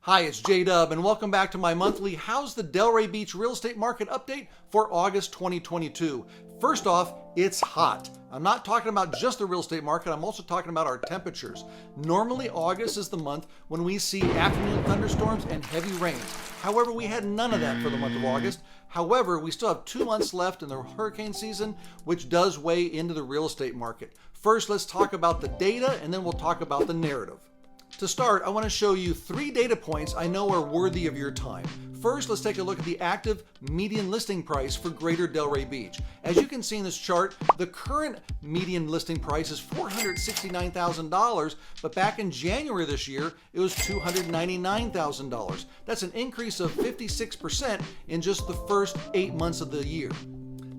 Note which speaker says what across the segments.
Speaker 1: Hi, it's J-Dub, and welcome back to my monthly How's the Delray Beach Real Estate Market Update for August 2022. First off, it's hot. I'm not talking about just the real estate market, I'm also talking about our temperatures. Normally, August is the month when we see afternoon thunderstorms and heavy rains. However, we had none of that for the month of August. However, we still have 2 months left in the hurricane season, which does weigh into the real estate market. First, let's talk about the data, and then we'll talk about the narrative. To start, I want to show you 3 data points I know are worthy of your time. First, let's take a look at the active median listing price for Greater Delray Beach. As you can see in this chart, the current median listing price is $469,000, but back in January this year, it was $299,000. That's an increase of 56% in just the first 8 months of the year.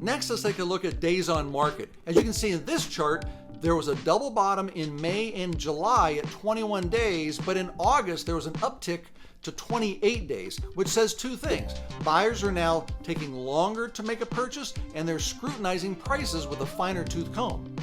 Speaker 1: Next, let's take a look at days on market. As you can see in this chart, there was a double bottom in May and July at 21 days, but in August there was an uptick to 28 days, which says 2 things. Buyers are now taking longer to make a purchase, and they're scrutinizing prices with a finer tooth comb.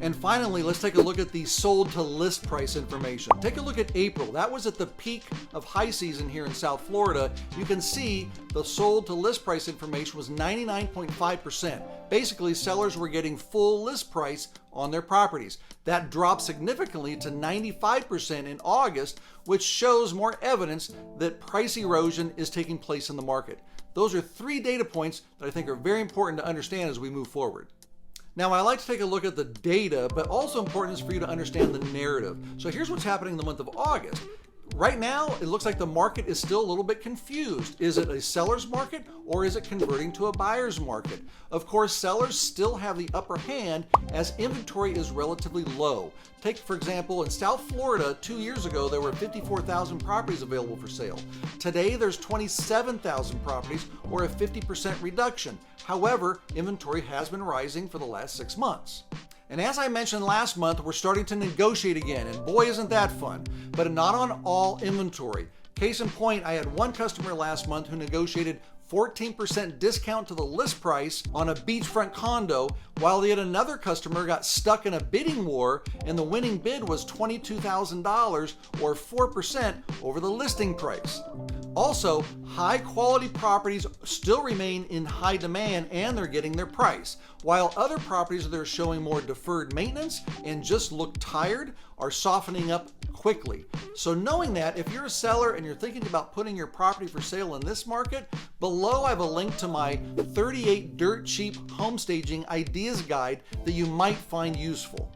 Speaker 1: And finally, let's take a look at the sold to list price information. Take a look at April. That was at the peak of high season here in South Florida. You can see the sold to list price information was 99.5%. Basically, sellers were getting full list price on their properties. That dropped significantly to 95% in August, which shows more evidence that price erosion is taking place in the market. Those are 3 data points that I think are very important to understand as we move forward. Now, I like to take a look at the data, but also important is for you to understand the narrative. So here's what's happening in the month of August. Right now, it looks like the market is still a little bit confused. Is it a seller's market or is it converting to a buyer's market? Of course, sellers still have the upper hand as inventory is relatively low. Take, for example, in South Florida, 2 years ago, there were 54,000 properties available for sale. Today, there's 27,000 properties, or a 50% reduction. However, inventory has been rising for the last 6 months. And as I mentioned last month, we're starting to negotiate again, and boy, isn't that fun, but not on all inventory. Case in point, I had one customer last month who negotiated 14% discount to the list price on a beachfront condo, while yet another customer got stuck in a bidding war and the winning bid was $22,000 or 4% over the listing price. Also, high quality properties still remain in high demand and they're getting their price, while other properties that are showing more deferred maintenance and just look tired are softening up quickly. So knowing that, if you're a seller and you're thinking about putting your property for sale in this market, below I have a link to my 38 dirt cheap home staging ideas guide that you might find useful.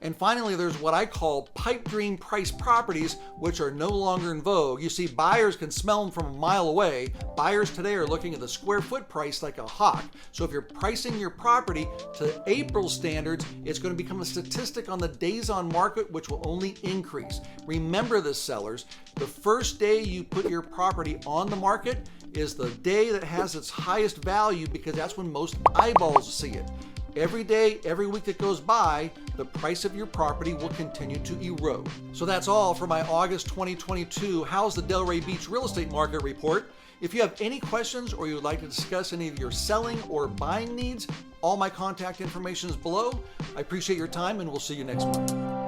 Speaker 1: And finally, there's what I call pipe dream price properties, which are no longer in vogue. You see, buyers can smell them from a mile away. Buyers today are looking at the square foot price like a hawk. So if you're pricing your property to April standards, it's going to become a statistic on the days on market, which will only increase. Remember this, sellers, the first day you put your property on the market is the day that has its highest value because that's when most eyeballs see it. Every day, every week that goes by, the price of your property will continue to erode. So that's all for my August 2022 How's the Delray Beach Real Estate Market Report. If you have any questions or you would like to discuss any of your selling or buying needs, all my contact information is below. I appreciate your time and we'll see you next month.